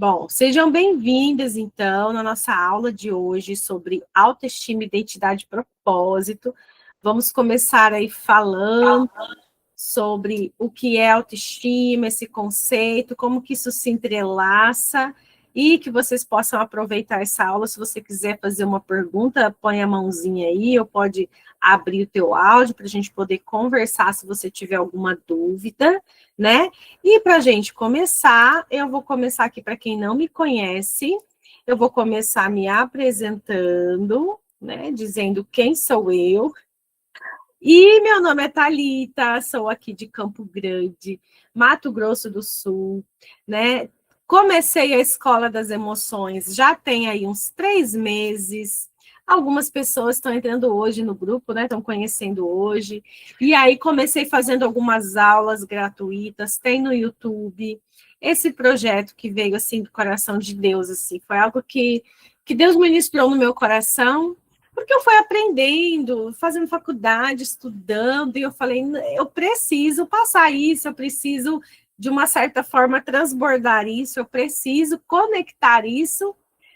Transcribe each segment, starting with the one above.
Bom, sejam bem-vindas, então, na nossa aula de hoje sobre autoestima, identidade e propósito. Vamos começar aí falando sobre o que é autoestima, esse conceito, como que isso se entrelaça, e que vocês possam aproveitar essa aula. Se você quiser fazer uma pergunta, põe a mãozinha aí, ou pode abrir o teu áudio para a gente poder conversar se você tiver alguma dúvida, né? E para a gente começar, eu vou começar aqui para quem não me conhece, eu vou começar me apresentando, né? Dizendo quem sou eu. E meu nome é Thalita, sou aqui de Campo Grande, Mato Grosso do Sul, né? Comecei a Escola das Emoções, já tem aí uns 3 meses. Algumas pessoas estão entrando hoje no grupo, né? Estão conhecendo hoje. E aí comecei fazendo algumas aulas gratuitas, tem no YouTube. Esse projeto que veio assim do coração de Deus, assim, foi algo que Deus ministrou no meu coração. Porque eu fui aprendendo, fazendo faculdade, estudando, e eu falei, eu preciso passar isso, eu preciso, de uma certa forma, transbordar isso, eu preciso conectar isso,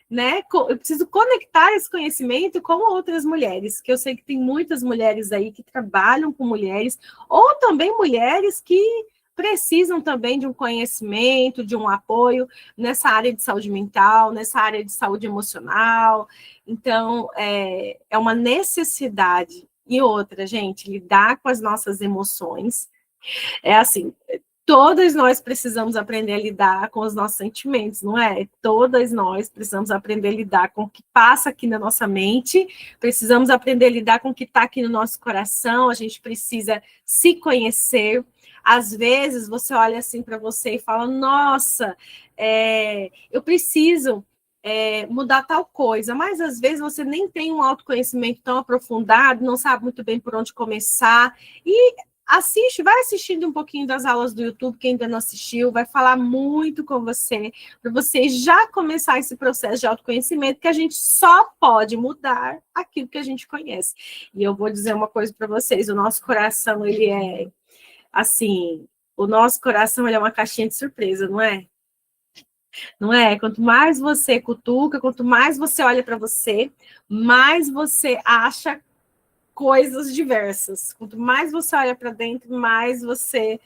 né? Eu preciso conectar esse conhecimento com outras mulheres, que eu sei que tem muitas mulheres aí que trabalham com mulheres, ou também mulheres que precisam também de um conhecimento, de um apoio nessa área de saúde mental, nessa área de saúde emocional. Então, é uma necessidade. E outra, gente, lidar com as nossas emoções. É assim, todas nós precisamos aprender a lidar com os nossos sentimentos, não é? Todas nós precisamos aprender a lidar com o que passa aqui na nossa mente, precisamos aprender a lidar com o que está aqui no nosso coração, a gente precisa se conhecer. Às vezes, você olha assim para você e fala, nossa, eu preciso mudar tal coisa, mas às vezes você nem tem um autoconhecimento tão aprofundado, não sabe muito bem por onde começar, e vai assistindo um pouquinho das aulas do YouTube, quem ainda não assistiu, vai falar muito com você, para você já começar esse processo de autoconhecimento, que a gente só pode mudar aquilo que a gente conhece. E eu vou dizer uma coisa para vocês, o nosso coração, ele é, assim, o nosso coração, ele é uma caixinha de surpresa, não é? Não é? Quanto mais você cutuca, quanto mais você olha para você, mais você acha coisas diversas. Quanto mais você olha para dentro, mais você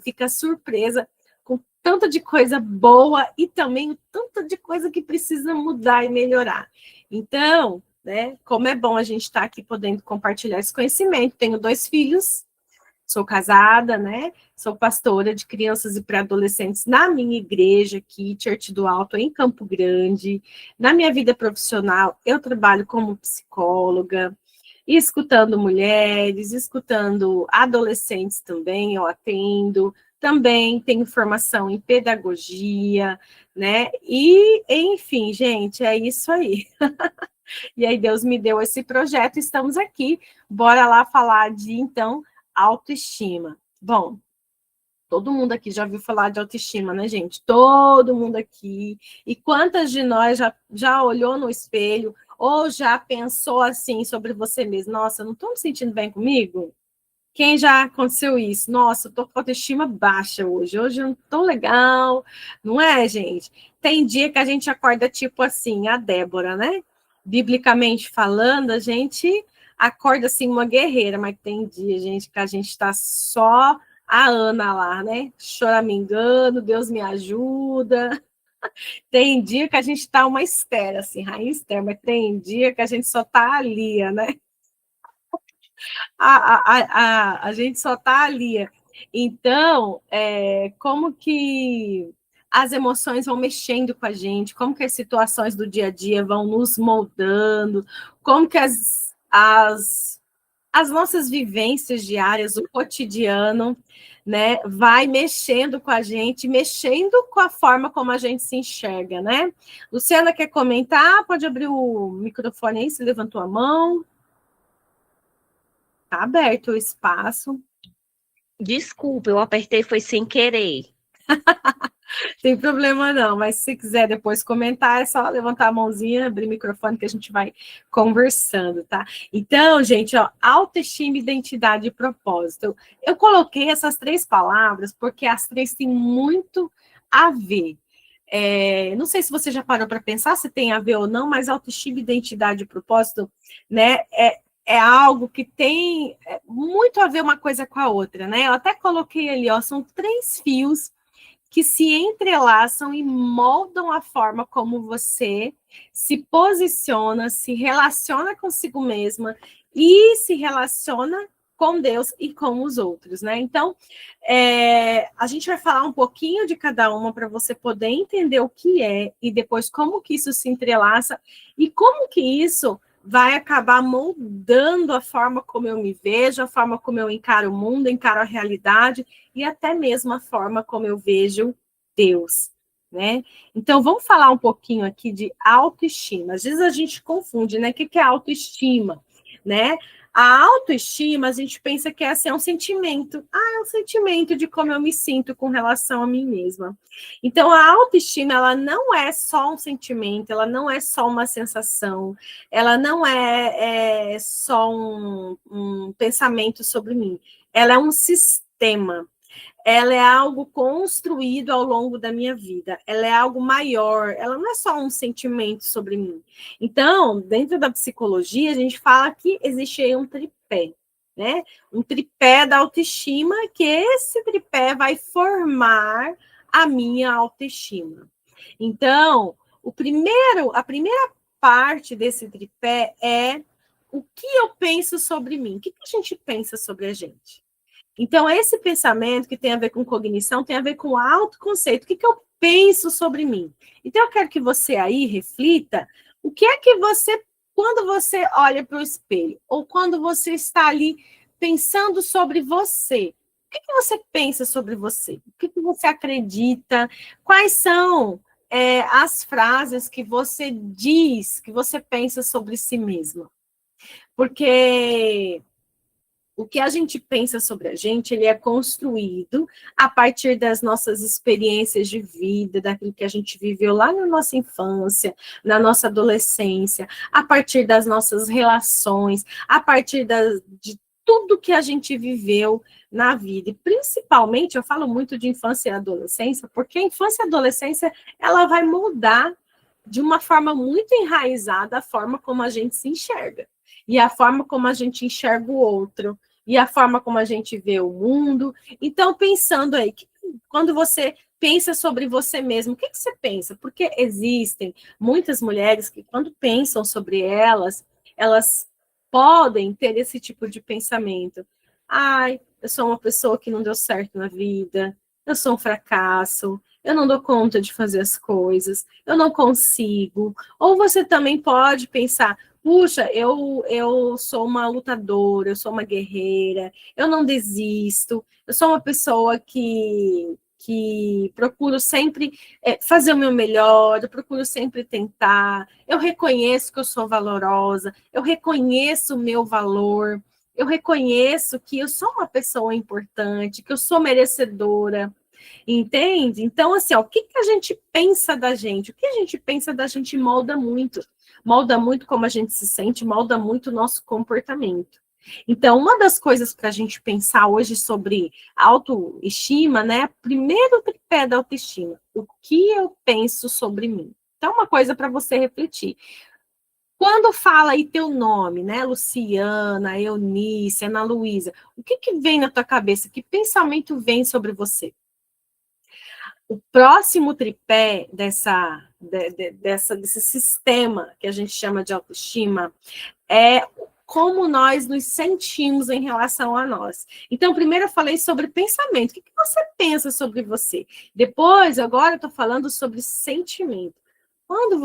fica surpresa com tanta de coisa boa e também tanta de coisa que precisa mudar e melhorar. Então, né, como é bom a gente estar aqui podendo compartilhar esse conhecimento. Tenho 2 filhos, sou casada, né? Sou pastora de crianças e pré-adolescentes na minha igreja aqui, Church do Alto, em Campo Grande. Na minha vida profissional, eu trabalho como psicóloga, escutando mulheres, escutando adolescentes também, eu atendo. Também tenho formação em pedagogia, né? E, enfim, gente, é isso aí. E aí Deus me deu esse projeto, estamos aqui. Bora lá falar de, então, autoestima. Bom, todo mundo aqui já ouviu falar de autoestima, né, gente? Todo mundo aqui. E quantas de nós já olhou no espelho ou já pensou assim sobre você mesmo? Nossa, eu não estou me sentindo bem comigo? Quem já aconteceu isso? Nossa, eu tô com autoestima baixa hoje. Hoje eu não tô legal. Não é, gente? Tem dia que a gente acorda tipo assim, a Débora, né? Biblicamente falando, a gente acorda assim uma guerreira, mas tem dia, gente, que a gente tá só a Ana lá, né? Choramingando, Deus me ajuda. Tem dia que a gente tá uma Esther, assim, rainha Esther, mas tem dia que a gente só tá a Lia, né? A gente só está ali. Então, como que as emoções vão mexendo com a gente, como que as situações do dia a dia vão nos moldando, como que as nossas vivências diárias, o cotidiano, né, vai mexendo com a gente, mexendo com a forma como a gente se enxerga, né? Luciana quer comentar? Pode abrir o microfone aí, se levantou a mão. Está aberto o espaço. Desculpa, eu apertei, foi sem querer. Tem problema não, mas se quiser depois comentar, é só levantar a mãozinha, abrir o microfone que a gente vai conversando, tá? Então, gente, ó, autoestima, identidade e propósito. Eu coloquei essas 3 palavras porque as 3 têm muito a ver. Não sei se você já parou para pensar se tem a ver ou não, mas autoestima, identidade e propósito, né, é algo que tem muito a ver uma coisa com a outra, né? Eu até coloquei ali, ó, são 3 fios que se entrelaçam e moldam a forma como você se posiciona, se relaciona consigo mesma e se relaciona com Deus e com os outros, né? Então, a gente vai falar um pouquinho de cada uma para você poder entender o que é e depois como que isso se entrelaça e como que isso vai acabar moldando a forma como eu me vejo, a forma como eu encaro o mundo, encaro a realidade e até mesmo a forma como eu vejo Deus, né? Então, vamos falar um pouquinho aqui de autoestima. Às vezes a gente confunde, né? O que é autoestima, né? A autoestima, a gente pensa que é um sentimento. É um sentimento de como eu me sinto com relação a mim mesma. Então, a autoestima, ela não é só um sentimento, ela não é só uma sensação, ela não é só um pensamento sobre mim. Ela é um sistema. Ela é algo construído ao longo da minha vida, ela é algo maior, ela não é só um sentimento sobre mim. Então, dentro da psicologia, a gente fala que existe aí um tripé, né? Um tripé da autoestima, que esse tripé vai formar a minha autoestima. Então, a primeira parte desse tripé é o que eu penso sobre mim. O que a gente pensa sobre a gente? Então, esse pensamento que tem a ver com cognição tem a ver com autoconceito. O que eu penso sobre mim? Então, eu quero que você aí reflita o que é que você, quando você olha para o espelho, ou quando você está ali pensando sobre você, o que você pensa sobre você? O que você acredita? Quais são as frases que você diz, que você pensa sobre si mesma? Porque o que a gente pensa sobre a gente, ele é construído a partir das nossas experiências de vida, daquilo que a gente viveu lá na nossa infância, na nossa adolescência, a partir das nossas relações, a partir de tudo que a gente viveu na vida. E principalmente, eu falo muito de infância e adolescência, porque a infância e a adolescência, ela vai mudar de uma forma muito enraizada a forma como a gente se enxerga. E a forma como a gente enxerga o outro, e a forma como a gente vê o mundo. Então, pensando aí, quando você pensa sobre você mesmo, o que você pensa? Porque existem muitas mulheres que, quando pensam sobre elas podem ter esse tipo de pensamento. Ai, eu sou uma pessoa que não deu certo na vida, eu sou um fracasso, eu não dou conta de fazer as coisas, eu não consigo. Ou você também pode pensar, puxa, eu sou uma lutadora, eu sou uma guerreira, eu não desisto, eu sou uma pessoa que procuro sempre fazer o meu melhor, eu procuro sempre tentar, eu reconheço que eu sou valorosa, eu reconheço o meu valor, eu reconheço que eu sou uma pessoa importante, que eu sou merecedora. Entende? Então, assim, ó, o que a gente pensa da gente? O que a gente pensa da gente molda muito. Molda muito como a gente se sente, molda muito o nosso comportamento. Então, uma das coisas para a gente pensar hoje sobre autoestima, né? Primeiro tripé da autoestima. O que eu penso sobre mim? Então, uma coisa para você refletir. Quando fala aí teu nome, né? Luciana, Eunice, Ana Luísa, o que vem na tua cabeça? Que pensamento vem sobre você? O próximo tripé desse sistema que a gente chama de autoestima é como nós nos sentimos em relação a nós. Então, primeiro eu falei sobre pensamento. O que você pensa sobre você? Depois, agora eu estou falando sobre sentimento. Quando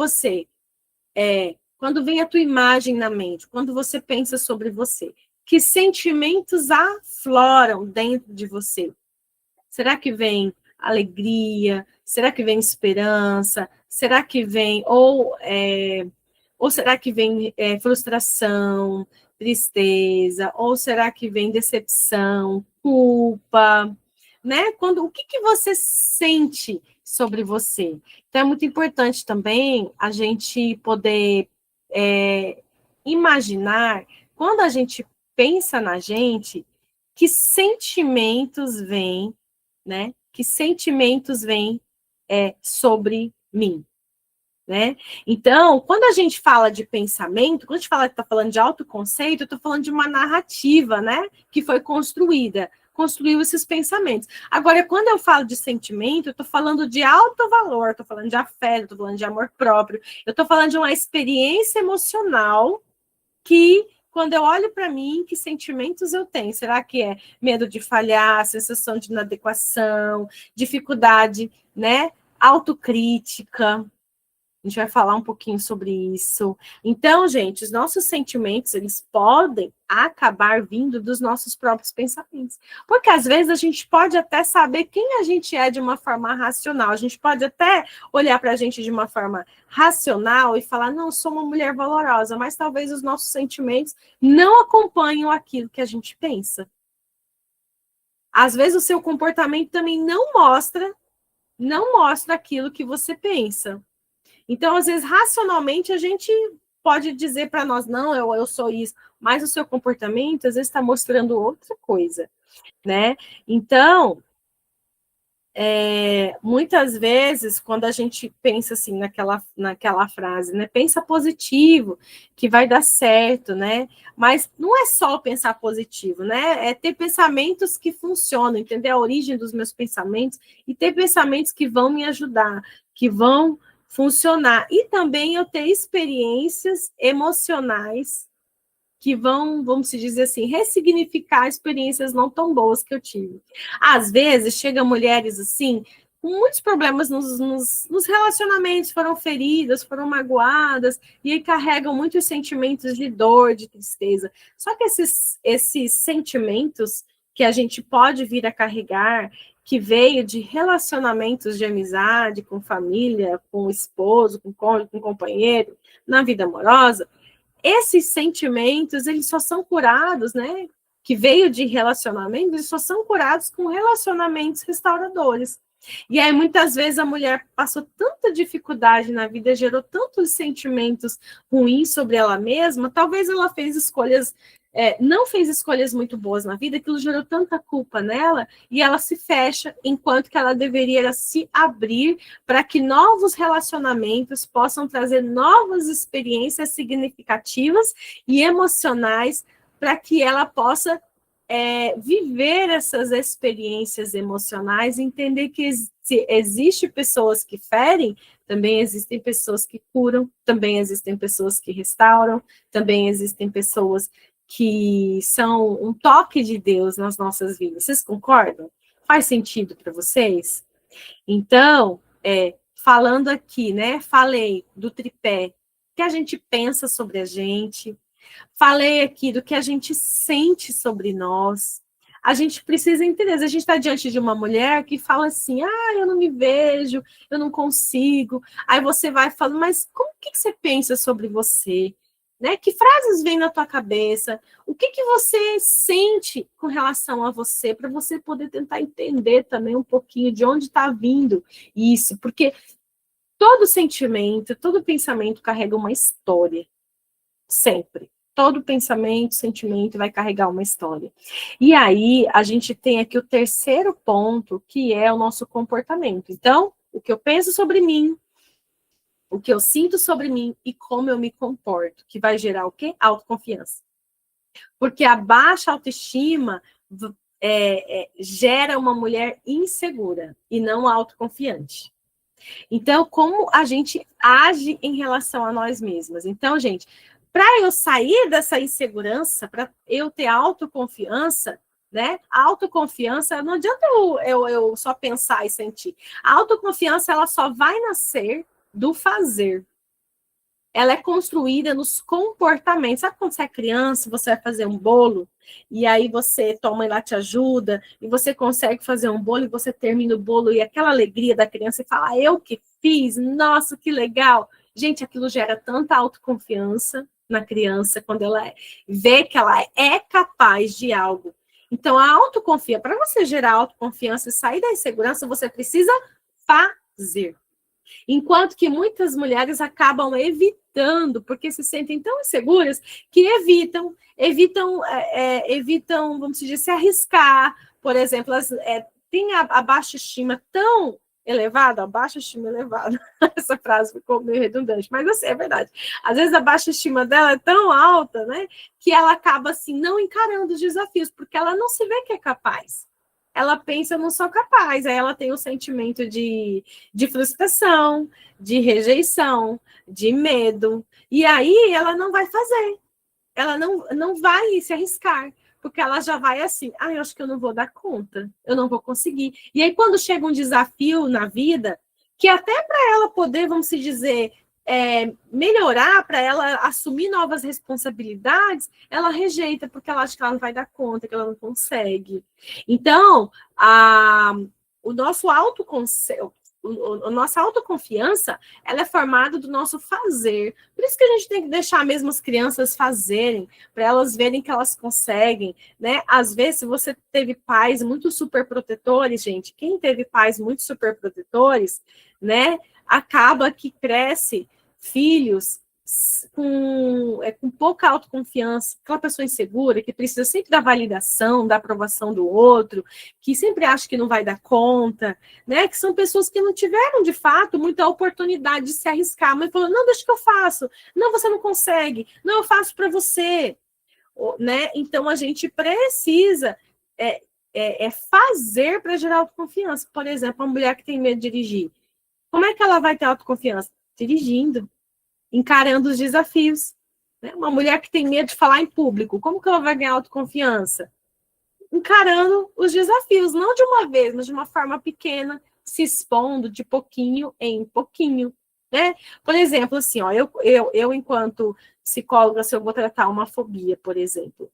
vem a tua imagem na mente, quando você pensa sobre você, que sentimentos afloram dentro de você? Será que vem alegria? Será que vem esperança? Será que vem ou será que vem frustração, tristeza? Ou será que vem decepção, culpa? Né? O que você sente sobre você? Então, é muito importante também a gente poder imaginar, quando a gente pensa na gente, que sentimentos vêm, né? Que sentimentos vêm sobre mim, né? Então, quando a gente fala de pensamento, quando a gente está falando de autoconceito, eu estou falando de uma narrativa, né? Que foi construiu esses pensamentos. Agora, quando eu falo de sentimento, eu estou falando de alto valor, estou falando de afeto, estou falando de amor próprio, eu estou falando de uma experiência emocional que, quando eu olho para mim, que sentimentos eu tenho? Será que é medo de falhar, sensação de inadequação, dificuldade, né? Autocrítica? A gente vai falar um pouquinho sobre isso. Então, gente, os nossos sentimentos, eles podem acabar vindo dos nossos próprios pensamentos. Porque, às vezes, a gente pode até saber quem a gente é de uma forma racional. A gente pode até olhar para a gente de uma forma racional e falar, não, sou uma mulher valorosa, mas talvez os nossos sentimentos não acompanham aquilo que a gente pensa. Às vezes, o seu comportamento também não mostra aquilo que você pensa. Então, às vezes, racionalmente, a gente pode dizer para nós, não, eu sou isso, mas o seu comportamento, às vezes, está mostrando outra coisa, né? Então, muitas vezes, quando a gente pensa assim, naquela frase, né? Pensa positivo, que vai dar certo, né? Mas não é só pensar positivo, né? É ter pensamentos que funcionam, entender a origem dos meus pensamentos e ter pensamentos que vão me ajudar, que vão funcionar. E também eu ter experiências emocionais que vão, vamos dizer assim, ressignificar experiências não tão boas que eu tive. Às vezes, chegam mulheres assim, com muitos problemas nos relacionamentos, foram feridas, foram magoadas, e aí carregam muitos sentimentos de dor, de tristeza. Só que esses sentimentos que a gente pode vir a carregar, que veio de relacionamentos de amizade, com família, com o esposo, com o cônjuge, com o companheiro, na vida amorosa, esses sentimentos, eles só são curados, né? Que veio de relacionamentos, eles só são curados com relacionamentos restauradores. E aí, muitas vezes, a mulher passou tanta dificuldade na vida, gerou tantos sentimentos ruins sobre ela mesma, talvez ela fez escolhas, não fez escolhas muito boas na vida, aquilo gerou tanta culpa nela, e ela se fecha, enquanto que ela deveria se abrir para que novos relacionamentos possam trazer novas experiências significativas e emocionais para que ela possa viver essas experiências emocionais, entender que se existem pessoas que ferem, também existem pessoas que curam, também existem pessoas que restauram, também existem pessoas que são um toque de Deus nas nossas vidas. Vocês concordam? Faz sentido para vocês? Então, falando aqui, né? Falei do tripé, que a gente pensa sobre a gente, falei aqui do que a gente sente sobre nós. A gente precisa entender, a gente está diante de uma mulher que fala assim, eu não me vejo, eu não consigo. Aí você vai falando, mas como que você pensa sobre você? Né? Que frases vêm na tua cabeça? O que você sente com relação a você, para você poder tentar entender também um pouquinho de onde está vindo isso, porque todo sentimento, todo pensamento carrega uma história, sempre. Todo pensamento, sentimento vai carregar uma história. E aí, a gente tem aqui o terceiro ponto, que é o nosso comportamento. Então, o que eu penso sobre mim, o que eu sinto sobre mim e como eu me comporto, que vai gerar o quê? Autoconfiança. Porque a baixa autoestima gera uma mulher insegura e não autoconfiante. Então, como a gente age em relação a nós mesmas? Então, gente, para eu sair dessa insegurança, para eu ter autoconfiança, né? A autoconfiança, não adianta eu só pensar e sentir. A autoconfiança, ela só vai nascer do fazer. Ela é construída nos comportamentos. Sabe quando você é criança, você vai fazer um bolo, e aí tua mãe lá te ajuda, e você consegue fazer um bolo, e você termina o bolo, e aquela alegria da criança, e fala, eu que fiz, nossa, que legal. Gente, aquilo gera tanta autoconfiança na criança, quando ela vê que ela é capaz de algo. Então, a autoconfiança, para você gerar autoconfiança e sair da insegurança, você precisa fazer. Enquanto que muitas mulheres acabam evitando, porque se sentem tão inseguras, que evitam, vamos dizer, se arriscar. Por exemplo, tem a baixa estima tão elevado, a baixa estima elevada. Essa frase ficou meio redundante, mas assim, é verdade. Às vezes a baixa estima dela é tão alta, né, que ela acaba assim não encarando os desafios, porque ela não se vê que é capaz. Ela pensa, eu não sou capaz, aí ela tem o sentimento de frustração, de rejeição, de medo, e aí ela não vai fazer, ela não vai se arriscar, porque ela já vai assim, eu acho que eu não vou dar conta, eu não vou conseguir. E aí, quando chega um desafio na vida, que até para ela poder, vamos se dizer, melhorar, para ela assumir novas responsabilidades, ela rejeita, porque ela acha que ela não vai dar conta, que ela não consegue. Então, o nosso autoconceito, a nossa autoconfiança, ela é formada do nosso fazer. Por isso que a gente tem que deixar mesmo as crianças fazerem, para elas verem que elas conseguem, né? Às vezes, se você teve pais muito super protetores, gente, quem teve pais muito super protetores, né? Acaba que cresce filhos com pouca autoconfiança, aquela pessoa insegura, que precisa sempre da validação, da aprovação do outro, que sempre acha que não vai dar conta, né? Que são pessoas que não tiveram, de fato, muita oportunidade de se arriscar, mas falou, não, deixa que eu faço, não, você não consegue, não, eu faço para você, né? Então, a gente precisa fazer para gerar autoconfiança. Por exemplo, uma mulher que tem medo de dirigir, como é que ela vai ter autoconfiança? Dirigindo, encarando os desafios. Né? Uma mulher que tem medo de falar em público, como que ela vai ganhar autoconfiança? Encarando os desafios, não de uma vez, mas de uma forma pequena, se expondo de pouquinho em pouquinho. Né? Por exemplo, assim, ó, eu enquanto psicóloga, se eu vou tratar uma fobia, por exemplo,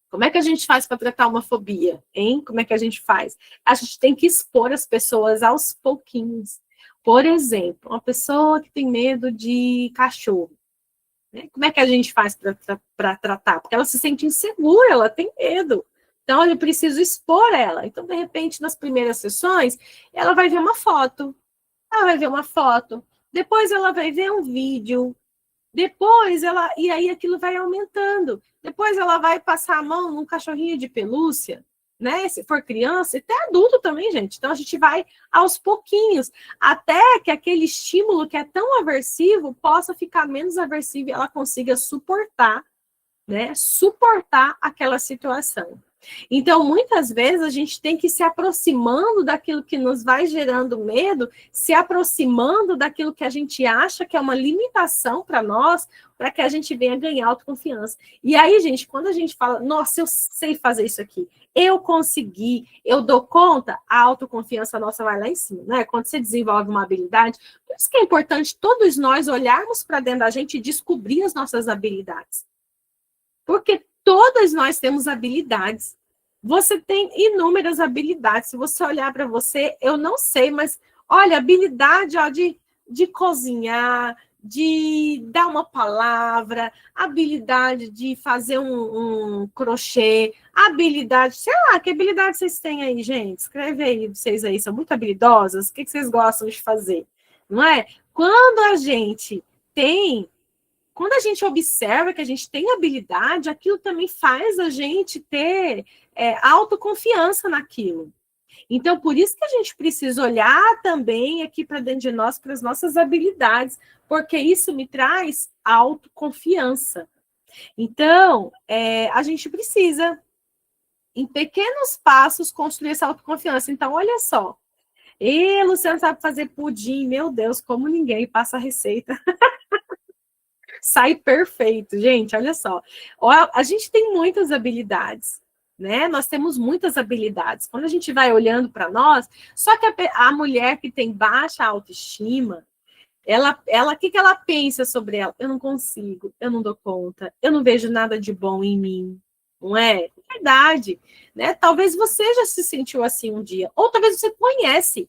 como é que a gente faz para tratar uma fobia, hein? Como é que a gente faz? A gente tem que expor as pessoas aos pouquinhos. Por exemplo, uma pessoa que tem medo de cachorro, né? Como é que a gente faz para tratar? Porque ela se sente insegura, ela tem medo. Então, eu preciso expor ela. Então, de repente, nas primeiras sessões, ela vai ver uma foto. Ela vai ver uma foto. Depois, ela vai ver um vídeo. Depois, e aí aquilo vai aumentando. Depois, ela vai passar a mão num cachorrinho de pelúcia, né? Se for criança, e até adulto também, gente. Então, a gente vai aos pouquinhos, até que aquele estímulo que é tão aversivo possa ficar menos aversivo e ela consiga suportar, né? Suportar aquela situação. Então, muitas vezes, a gente tem que ir se aproximando daquilo que nos vai gerando medo, se aproximando daquilo que a gente acha que é uma limitação para nós, para que a gente venha ganhar autoconfiança. E aí, gente, quando a gente fala, nossa, eu sei fazer isso aqui, eu consegui, eu dou conta, a autoconfiança nossa vai lá em cima, né? Quando você desenvolve uma habilidade, por isso que é importante todos nós olharmos para dentro da gente e descobrir as nossas habilidades. Porque todas nós temos habilidades. Você tem inúmeras habilidades. Se você olhar para você, eu não sei, mas olha, habilidade de cozinhar, de dar uma palavra, habilidade de fazer um crochê, habilidade, sei lá, que habilidade vocês têm aí, gente? Escreve aí, vocês aí são muito habilidosas, o que vocês gostam de fazer? Não é? Quando a gente observa que a gente tem habilidade, aquilo também faz a gente ter autoconfiança naquilo. Então, por isso que a gente precisa olhar também aqui para dentro de nós, para as nossas habilidades, porque isso me traz autoconfiança. Então, a gente precisa, em pequenos passos, construir essa autoconfiança. Então, olha só. E Luciano sabe fazer pudim, meu Deus, como ninguém passa a receita. Sai perfeito, gente, olha só. A gente tem muitas habilidades, né? Nós temos muitas habilidades. Quando a gente vai olhando para nós, só que a mulher que tem baixa autoestima, o que ela pensa sobre ela? Eu não consigo, eu não dou conta, eu não vejo nada de bom em mim, não é? É verdade, né? Talvez você já se sentiu assim um dia, ou talvez você conhece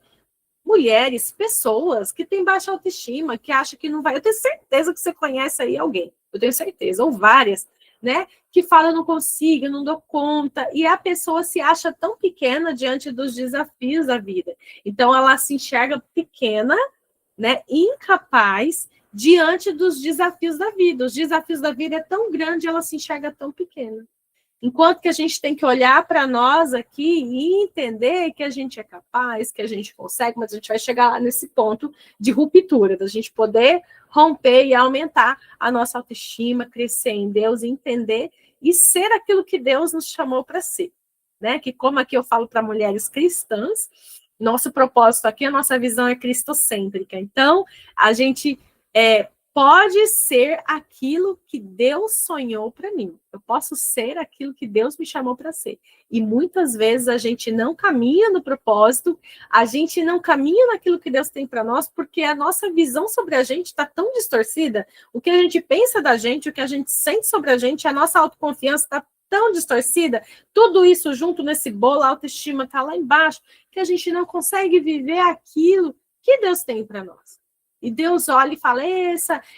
mulheres, pessoas que têm baixa autoestima, que acham que não vai. Eu tenho certeza que você conhece aí alguém, eu tenho certeza, ou várias, né? Que falam, eu não consigo, eu não dou conta, e a pessoa se acha tão pequena diante dos desafios da vida. Então, ela se enxerga pequena, né? Incapaz diante dos desafios da vida. Os desafios da vida é tão grande, ela se enxerga tão pequena. Enquanto que a gente tem que olhar para nós aqui e entender que a gente é capaz, que a gente consegue, mas a gente vai chegar lá nesse ponto de ruptura, da gente poder romper e aumentar a nossa autoestima, crescer em Deus, entender e ser aquilo que Deus nos chamou para ser, né? Que como aqui eu falo para mulheres cristãs, nosso propósito aqui, a nossa visão é cristocêntrica. Então, a gente pode ser aquilo que Deus sonhou para mim. Eu posso ser aquilo que Deus me chamou para ser. E muitas vezes a gente não caminha no propósito, a gente não caminha naquilo que Deus tem para nós, porque a nossa visão sobre a gente está tão distorcida. O que a gente pensa da gente, o que a gente sente sobre a gente, a nossa autoconfiança está tão distorcida. Tudo isso junto nesse bolo, a autoestima está lá embaixo, que a gente não consegue viver aquilo que Deus tem para nós. E Deus olha e fala,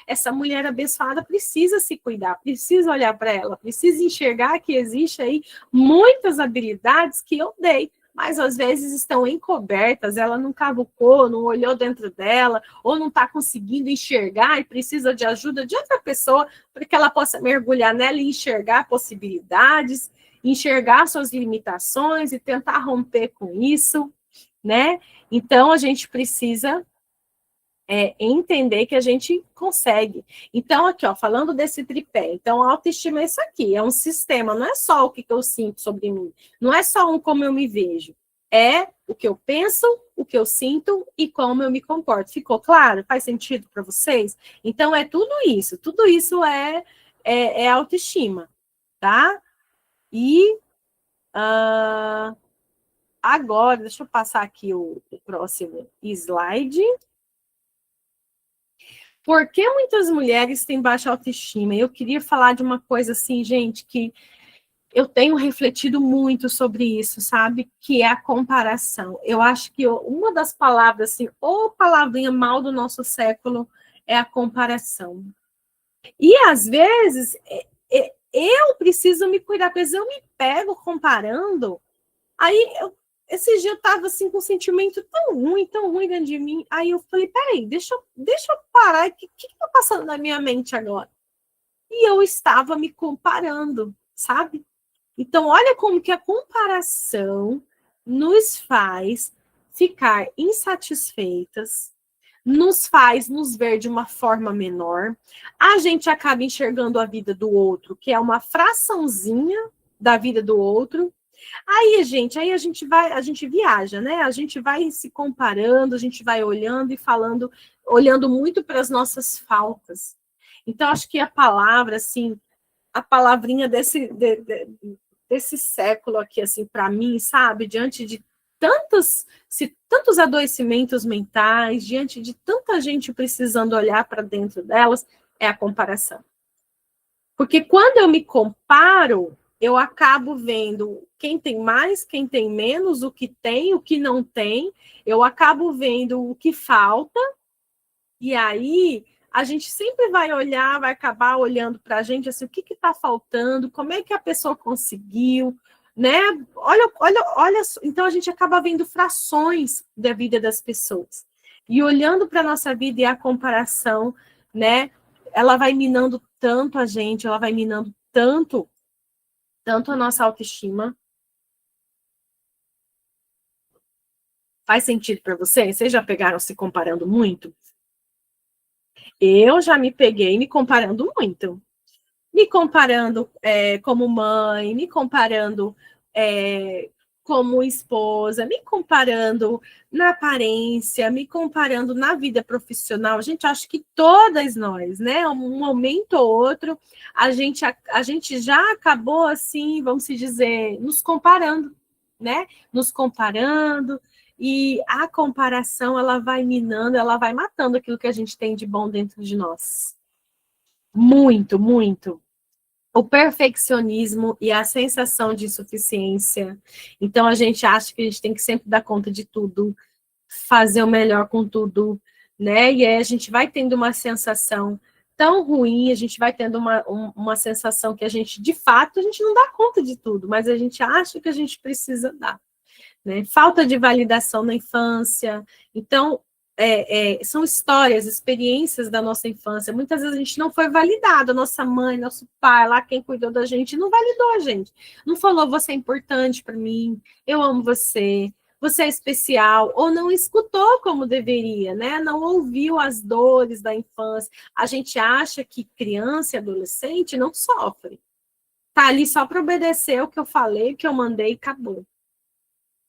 essa mulher abençoada precisa se cuidar, precisa olhar para ela, precisa enxergar que existe aí muitas habilidades que eu dei, mas às vezes estão encobertas, ela não cavucou, não olhou dentro dela, ou não está conseguindo enxergar e precisa de ajuda de outra pessoa para que ela possa mergulhar nela e enxergar possibilidades, enxergar suas limitações e tentar romper com isso, né? Então, a gente precisa entender que a gente consegue. Então, aqui, ó, falando desse tripé, então a autoestima é isso aqui, é um sistema, não é só o que eu sinto sobre mim, não é só como eu me vejo, é o que eu penso, o que eu sinto e como eu me comporto. Ficou claro? Faz sentido para vocês? Então, é tudo isso é autoestima, tá? E agora, deixa eu passar aqui o próximo slide. Por que muitas mulheres têm baixa autoestima? Eu queria falar de uma coisa assim, gente, que eu tenho refletido muito sobre isso, sabe? Que é a comparação. Eu acho que uma das palavras, assim, ou palavrinha mal do nosso século, é a comparação. E, às vezes, eu preciso me cuidar, porque eu me pego comparando, aí esse dia eu estava assim, com um sentimento tão ruim dentro de mim. Aí eu falei, peraí, deixa eu parar. O que está passando na minha mente agora? E eu estava me comparando, sabe? Então, olha como que a comparação nos faz ficar insatisfeitas, nos faz nos ver de uma forma menor. A gente acaba enxergando a vida do outro, que é uma fraçãozinha da vida do outro. Aí a gente viaja, né? A gente vai se comparando, a gente vai olhando e falando, olhando muito para as nossas faltas. Então, acho que a palavra, assim, a palavrinha desse século aqui, assim, para mim, sabe? Diante de tantos adoecimentos mentais, diante de tanta gente precisando olhar para dentro delas, é a comparação. Porque quando eu me comparo, eu acabo vendo quem tem mais, quem tem menos, o que tem, o que não tem, eu acabo vendo o que falta, e aí a gente sempre vai olhar, vai acabar olhando para a gente, assim, o que está faltando, como é que a pessoa conseguiu, né? Olha, então a gente acaba vendo frações da vida das pessoas. E olhando para a nossa vida e a comparação, né? Ela vai minando tanto a gente, ela vai minando tanto a nossa autoestima. Faz sentido para vocês? Vocês já pegaram se comparando muito? Eu já me peguei me comparando muito. Me comparando como mãe, me comparando como esposa, me comparando na aparência, me comparando na vida profissional. Gente, acho que todas nós, né? Um momento ou outro, a gente já acabou, assim, vamos dizer, nos comparando, né? Nos comparando, e a comparação, ela vai minando, ela vai matando aquilo que a gente tem de bom dentro de nós. Muito, muito. O perfeccionismo e a sensação de insuficiência. Então, a gente acha que a gente tem que sempre dar conta de tudo, fazer o melhor com tudo, né? E aí a gente vai tendo uma sensação tão ruim, a gente vai tendo uma sensação que a gente, de fato, a gente não dá conta de tudo, mas a gente acha que a gente precisa dar, né? Falta de validação na infância. Então, são histórias, experiências da nossa infância. Muitas vezes a gente não foi validado, a nossa mãe, nosso pai, lá quem cuidou da gente, não validou a gente. Não falou, você é importante para mim, eu amo você, você é especial, ou não escutou como deveria, né? Não ouviu as dores da infância. A gente acha que criança e adolescente não sofre. Tá ali só para obedecer o que eu falei, o que eu mandei e acabou.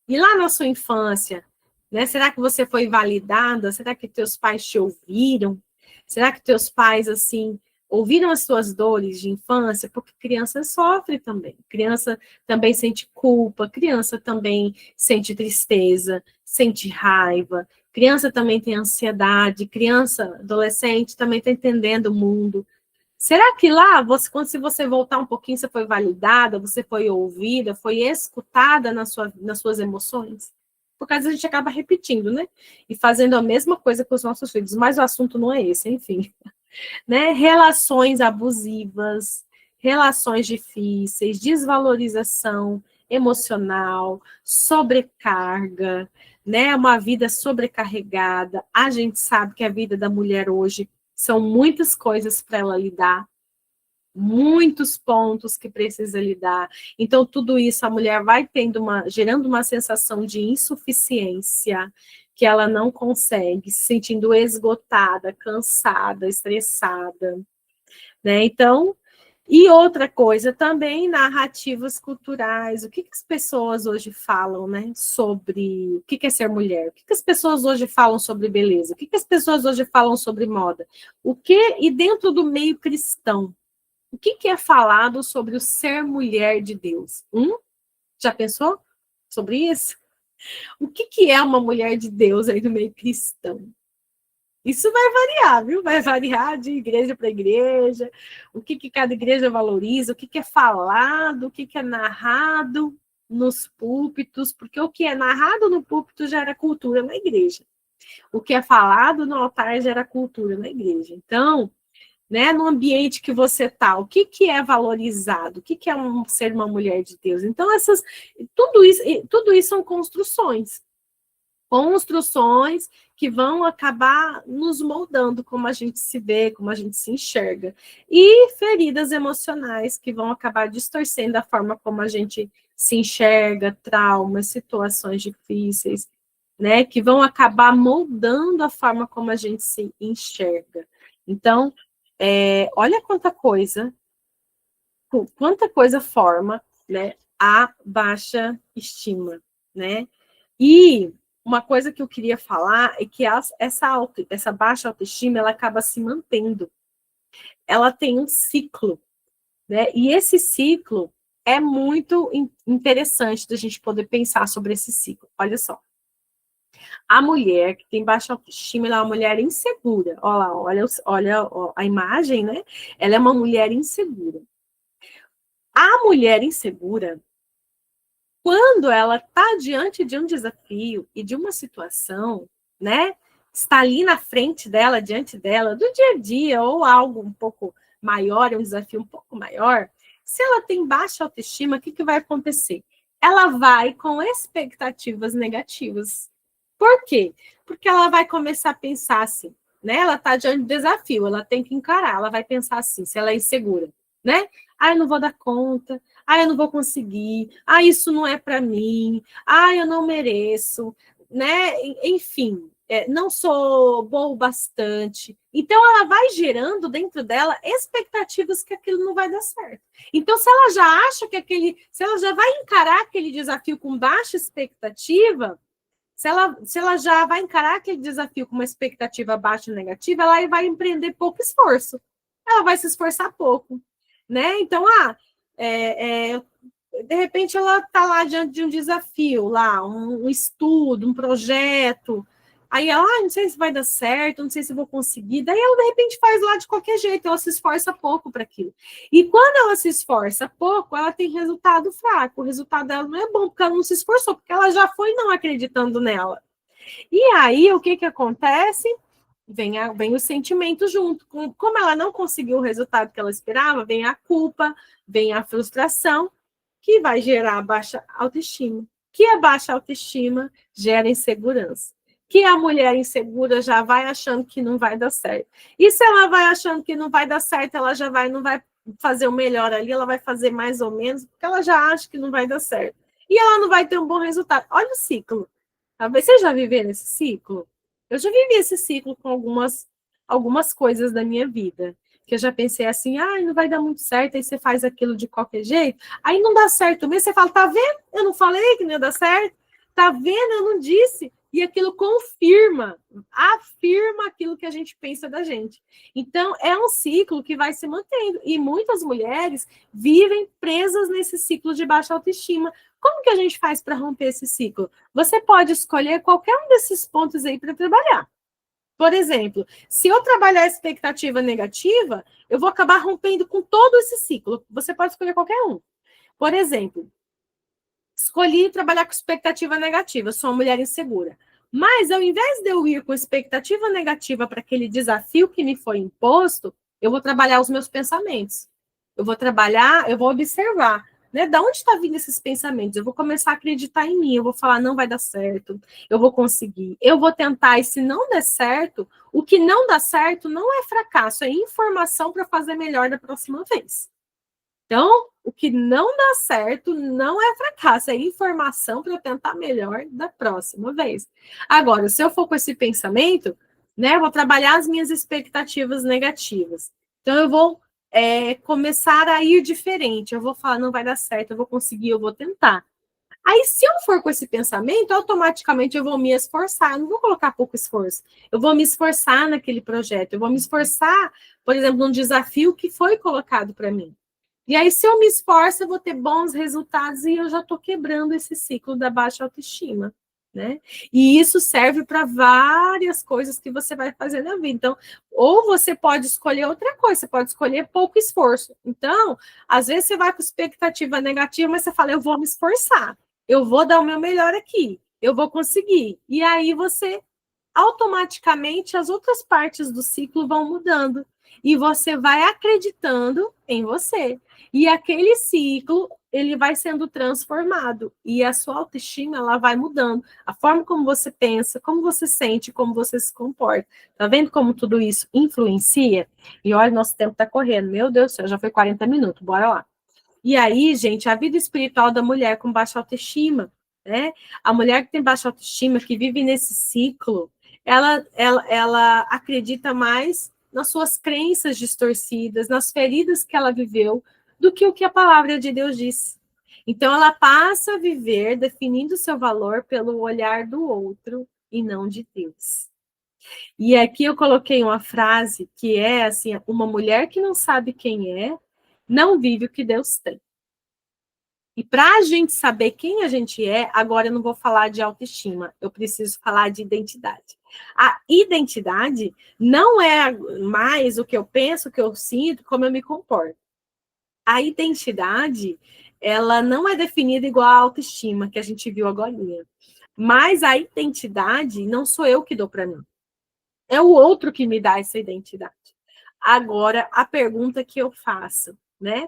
E lá na sua infância, né? Será que você foi validada? Será que teus pais te ouviram? Será que teus pais, assim, ouviram as suas dores de infância? Porque criança sofre também. Criança também sente culpa, criança também sente tristeza, sente raiva, criança também tem ansiedade, criança, adolescente também está entendendo o mundo. Será que lá, quando se você voltar um pouquinho, você foi validada, você foi ouvida, foi escutada nas suas emoções? Por causa a gente acaba repetindo, né? E fazendo a mesma coisa com os nossos filhos, mas o assunto não é esse, enfim. Né? Relações abusivas, relações difíceis, desvalorização emocional, sobrecarga, né? Uma vida sobrecarregada. A gente sabe que a vida da mulher hoje são muitas coisas para ela lidar, muitos pontos que precisa lidar. Então, tudo isso a mulher vai gerando uma sensação de insuficiência, que ela não consegue, se sentindo esgotada, cansada, estressada, né? Então, e outra coisa também, narrativas culturais. O que as pessoas hoje falam, né, sobre o que é ser mulher? O que as pessoas hoje falam sobre beleza? O que as pessoas hoje falam sobre moda? E dentro do meio cristão, o que é falado sobre o ser mulher de Deus? Já pensou sobre isso? O que é uma mulher de Deus aí no meio cristão? Isso vai variar, viu? Vai variar de igreja para igreja, o que cada igreja valoriza, o que é falado, o que é narrado nos púlpitos, porque o que é narrado no púlpito gera cultura na igreja. O que é falado no altar gera cultura na igreja. Então, né, no ambiente que você está, o que é valorizado, o que é ser uma mulher de Deus. Então, tudo isso são construções que vão acabar nos moldando como a gente se vê, como a gente se enxerga. E feridas emocionais que vão acabar distorcendo a forma como a gente se enxerga, traumas, situações difíceis, né, que vão acabar moldando a forma como a gente se enxerga. Então, olha quanta coisa forma, né, a baixa estima, né? E uma coisa que eu queria falar é que essa baixa autoestima, ela acaba se mantendo. Ela tem um ciclo, né? E esse ciclo é muito interessante da gente poder pensar sobre esse ciclo. Olha só. A mulher que tem baixa autoestima, ela é uma mulher insegura. Olha lá, olha a imagem, né? Ela é uma mulher insegura. A mulher insegura, quando ela está diante de um desafio e de uma situação, né? Está ali na frente dela, diante dela, do dia a dia, ou algo um pouco maior, um desafio um pouco maior, se ela tem baixa autoestima, o que vai acontecer? Ela vai com expectativas negativas. Por quê? Porque ela vai começar a pensar assim, né? Ela está diante do desafio, ela tem que encarar, ela vai pensar assim, se ela é insegura, né? Ah, eu não vou dar conta, ah, eu não vou conseguir, ah, isso não é para mim, ah, eu não mereço, né? Enfim, não sou boa o bastante. Então, ela vai gerando dentro dela expectativas que aquilo não vai dar certo. Então, se ela já acha se ela já vai encarar aquele desafio com baixa expectativa, se ela já vai encarar aquele desafio com uma expectativa baixa e negativa, ela vai empreender pouco esforço. Ela vai se esforçar pouco, né? Então, de repente ela está lá diante de um desafio, lá, um estudo, um projeto. Aí ela, não sei se vai dar certo, não sei se vou conseguir. Daí ela, de repente, faz lá de qualquer jeito, ela se esforça pouco para aquilo. E quando ela se esforça pouco, ela tem resultado fraco. O resultado dela não é bom, porque ela não se esforçou, porque ela já foi não acreditando nela. E aí, o que acontece? Vem o sentimento junto. Como ela não conseguiu o resultado que ela esperava, vem a culpa, vem a frustração, que vai gerar baixa autoestima. Que a baixa autoestima gera insegurança. que a mulher insegura já vai achando que não vai dar certo. E se ela vai achando que não vai dar certo, ela já vai, não vai fazer o melhor ali, ela vai fazer mais ou menos, porque ela já acha que não vai dar certo. E ela não vai ter um bom resultado. Olha o ciclo. Talvez você já viveu esse ciclo? Eu já vivi esse ciclo com algumas coisas da minha vida. Que eu já pensei assim, não vai dar muito certo, aí você faz aquilo de qualquer jeito, aí não dá certo mesmo, você fala, tá vendo? Eu não falei que não ia dar certo? Tá vendo? Eu não disse. E aquilo afirma aquilo que a gente pensa da gente. Então, é um ciclo que vai se mantendo. E muitas mulheres vivem presas nesse ciclo de baixa autoestima. Como que a gente faz para romper esse ciclo? Você pode escolher qualquer um desses pontos aí para trabalhar. Por exemplo, se eu trabalhar a expectativa negativa, eu vou acabar rompendo com todo esse ciclo. Você pode escolher qualquer um. Por exemplo, escolhi trabalhar com expectativa negativa, sou uma mulher insegura. Mas, ao invés de eu ir com expectativa negativa para aquele desafio que me foi imposto, eu vou trabalhar os meus pensamentos. Eu vou observar, né? Da onde está vindo esses pensamentos? Eu vou começar a acreditar em mim, eu vou falar, não vai dar certo, eu vou conseguir, eu vou tentar, e se não der certo, o que não dá certo não é fracasso, é informação para fazer melhor da próxima vez. Então, o que não dá certo não é fracasso, é informação para eu tentar melhor da próxima vez. Agora, se eu for com esse pensamento, né, eu vou trabalhar as minhas expectativas negativas. Então, eu vou começar a ir diferente. Eu vou falar, não vai dar certo, eu vou conseguir, eu vou tentar. Aí, se eu for com esse pensamento, automaticamente eu vou me esforçar. Eu não vou colocar pouco esforço. Eu vou me esforçar naquele projeto. Eu vou me esforçar, por exemplo, num desafio que foi colocado para mim. E aí, se eu me esforço, eu vou ter bons resultados e eu já estou quebrando esse ciclo da baixa autoestima, né? E isso serve para várias coisas que você vai fazer na vida. Então, ou você pode escolher outra coisa, você pode escolher pouco esforço. Então, às vezes você vai com expectativa negativa, mas você fala, eu vou me esforçar, eu vou dar o meu melhor aqui, eu vou conseguir. E aí você automaticamente as outras partes do ciclo vão mudando e você vai acreditando em você. E aquele ciclo, ele vai sendo transformado e a sua autoestima, ela vai mudando. A forma como você pensa, como você sente, como você se comporta. Tá vendo como tudo isso influencia? E olha, nosso tempo tá correndo. Meu Deus do céu, já foi 40 minutos. Bora lá. E aí, gente, a vida espiritual da mulher com baixa autoestima, né? A mulher que tem baixa autoestima, que vive nesse ciclo, ela acredita mais nas suas crenças distorcidas, nas feridas que ela viveu, do que o que a palavra de Deus diz. Então, ela passa a viver definindo seu valor pelo olhar do outro e não de Deus. E aqui eu coloquei uma frase que é assim: uma mulher que não sabe quem é, não vive o que Deus tem. E para a gente saber quem a gente é, agora eu não vou falar de autoestima, eu preciso falar de identidade. A identidade não é mais o que eu penso, o que eu sinto, como eu me comporto. A identidade, ela não é definida igual à autoestima, que a gente viu agora. Mas a identidade não sou eu que dou para mim. É o outro que me dá essa identidade. Agora, a pergunta que eu faço, né?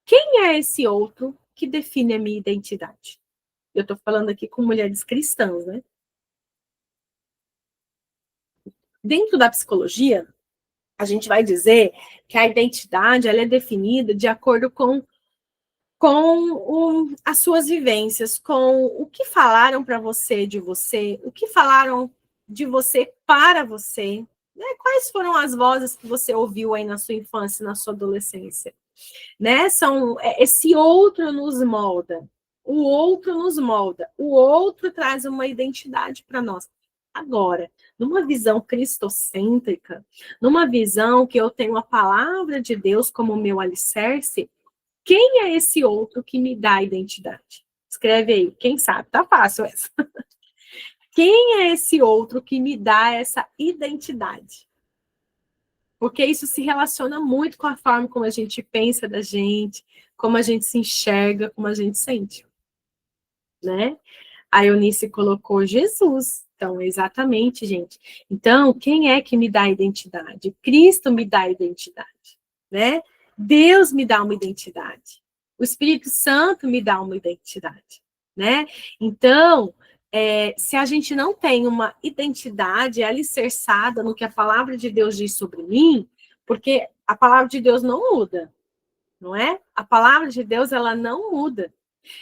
Quem é esse outro que define a minha identidade? Eu estou falando aqui com mulheres cristãs, né? Dentro da psicologia, a gente vai dizer que a identidade ela é definida de acordo com as suas vivências, com o que falaram para você de você, o que falaram de você para você, né? Quais foram as vozes que você ouviu aí na sua infância, na sua adolescência, né? Esse outro nos molda, o outro nos molda, o outro traz uma identidade para nós. Agora, numa visão cristocêntrica, numa visão que eu tenho a palavra de Deus como meu alicerce, quem é esse outro que me dá identidade? Escreve aí, quem sabe? Tá fácil essa. Quem é esse outro que me dá essa identidade? Porque isso se relaciona muito com a forma como a gente pensa da gente, como a gente se enxerga, como a gente sente, né? A Eunice colocou Jesus. Então, exatamente, gente. Então, quem é que me dá identidade? Cristo me dá identidade, né? Deus me dá uma identidade. O Espírito Santo me dá uma identidade, né? Então, se a gente não tem uma identidade alicerçada no que a palavra de Deus diz sobre mim, porque a palavra de Deus não muda, não é? A palavra de Deus, ela não muda.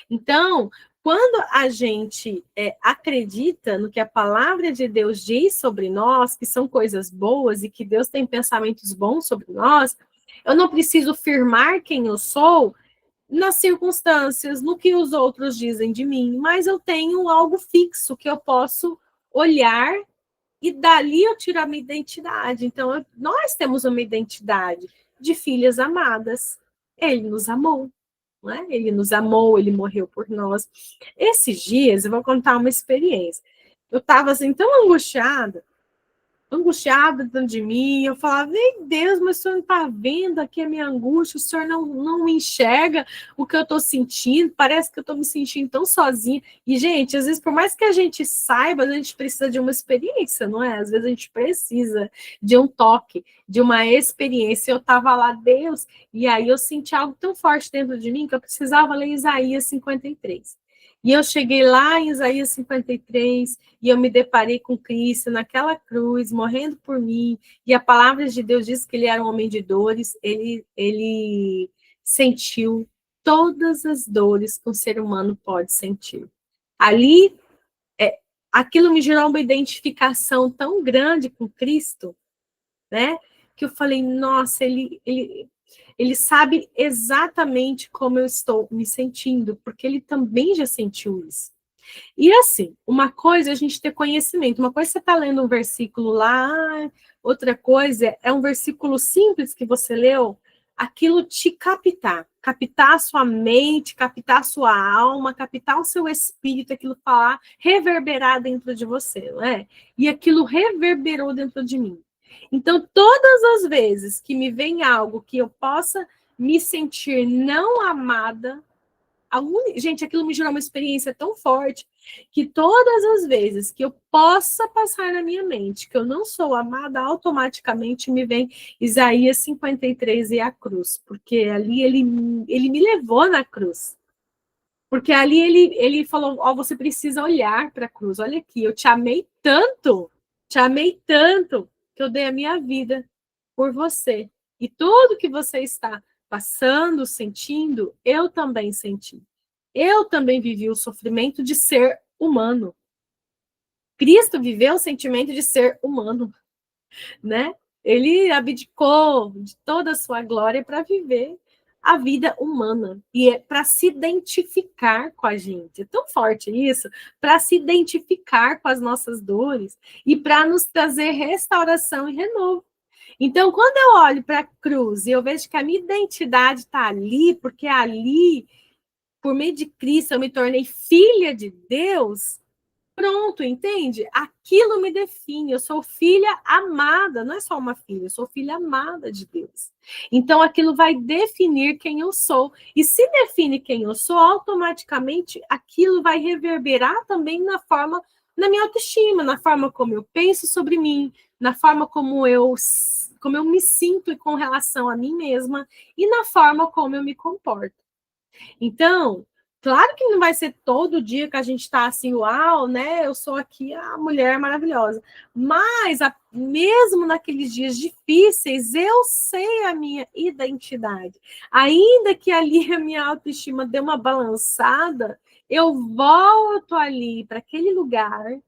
Então, quando a gente acredita no que a palavra de Deus diz sobre nós, que são coisas boas e que Deus tem pensamentos bons sobre nós, eu não preciso firmar quem eu sou nas circunstâncias, no que os outros dizem de mim, mas eu tenho algo fixo que eu posso olhar e dali eu tiro a minha identidade. Então, nós temos uma identidade de filhas amadas. Ele nos amou, não é? Ele nos amou, ele morreu por nós. Esses dias, eu vou contar uma experiência. Eu estava assim, tão angustiada dentro de mim, eu falava, meu Deus, mas o senhor não está vendo aqui a minha angústia, o senhor não enxerga o que eu estou sentindo, parece que eu estou me sentindo tão sozinha. E, gente, às vezes, por mais que a gente saiba, a gente precisa de uma experiência, não é? Às vezes a gente precisa de um toque, de uma experiência. Eu estava lá, Deus, e aí eu senti algo tão forte dentro de mim que eu precisava ler Isaías 53. E eu cheguei lá em Isaías 53 e eu me deparei com Cristo naquela cruz, morrendo por mim. E a palavra de Deus diz que ele era um homem de dores. Ele sentiu todas as dores que um ser humano pode sentir. Ali, aquilo me gerou uma identificação tão grande com Cristo, né? Que eu falei, nossa, ele sabe exatamente como eu estou me sentindo, porque ele também já sentiu isso. E assim, uma coisa é a gente ter conhecimento, uma coisa é você está lendo um versículo lá, outra coisa é um versículo simples que você leu, aquilo te captar a sua mente, captar a sua alma, captar o seu espírito, aquilo falar, reverberar dentro de você, não é? E aquilo reverberou dentro de mim. Então, todas as vezes que me vem algo que eu possa me sentir não amada, gente, aquilo me gerou uma experiência tão forte que todas as vezes que eu possa passar na minha mente que eu não sou amada, automaticamente me vem Isaías 53 e a cruz, porque ali ele me levou na cruz. Porque ali ele falou, você precisa olhar para a cruz, olha aqui, eu te amei tanto, que eu dei a minha vida por você. E tudo que você está passando, sentindo, eu também senti. Eu também vivi o sofrimento de ser humano. Cristo viveu o sentimento de ser humano, né? Ele abdicou de toda a sua glória para viver a vida humana e é para se identificar com a gente. É tão forte isso, para se identificar com as nossas dores e para nos trazer restauração e renovo. Então, quando eu olho para a cruz e eu vejo que a minha identidade está ali, porque ali, por meio de Cristo, eu me tornei filha de Deus, pronto, entende? Aquilo me define. Eu sou filha amada, não é só uma filha, eu sou filha amada de Deus. Então, aquilo vai definir quem eu sou. E se define quem eu sou, automaticamente aquilo vai reverberar também na minha autoestima, na forma como eu penso sobre mim, na forma como eu me sinto com relação a mim mesma e na forma como eu me comporto. Então, claro que não vai ser todo dia que a gente está assim, uau, né? Eu sou aqui a mulher maravilhosa. Mas, mesmo naqueles dias difíceis, eu sei a minha identidade. Ainda que ali a minha autoestima dê uma balançada, eu volto ali para aquele lugar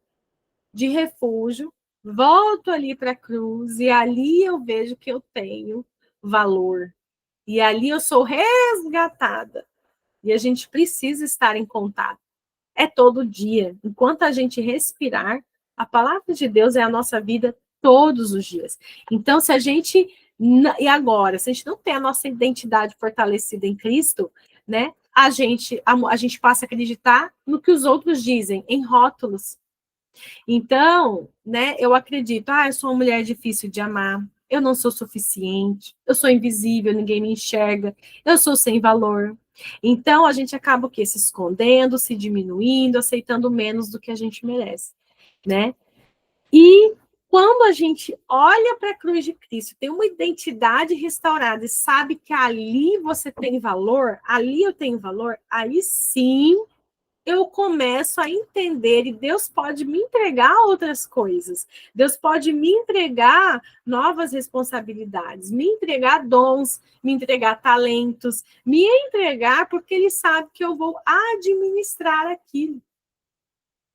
de refúgio, volto ali para a cruz, e ali eu vejo que eu tenho valor. E ali eu sou resgatada. E a gente precisa estar em contato. É todo dia. Enquanto a gente respirar, a palavra de Deus é a nossa vida todos os dias. Então, se a gente... E agora, se a gente não tem a nossa identidade fortalecida em Cristo, né? A gente passa a acreditar no que os outros dizem, em rótulos. Então, né, eu acredito, eu sou uma mulher difícil de amar, eu não sou suficiente, eu sou invisível, ninguém me enxerga, eu sou sem valor. Então, a gente acaba o quê? Se escondendo, se diminuindo, aceitando menos do que a gente merece, né? E quando a gente olha para a cruz de Cristo, tem uma identidade restaurada e sabe que ali você tem valor, ali eu tenho valor, aí sim eu começo a entender e Deus pode me entregar outras coisas. Deus pode me entregar novas responsabilidades, me entregar dons, me entregar talentos, me entregar porque Ele sabe que eu vou administrar aquilo.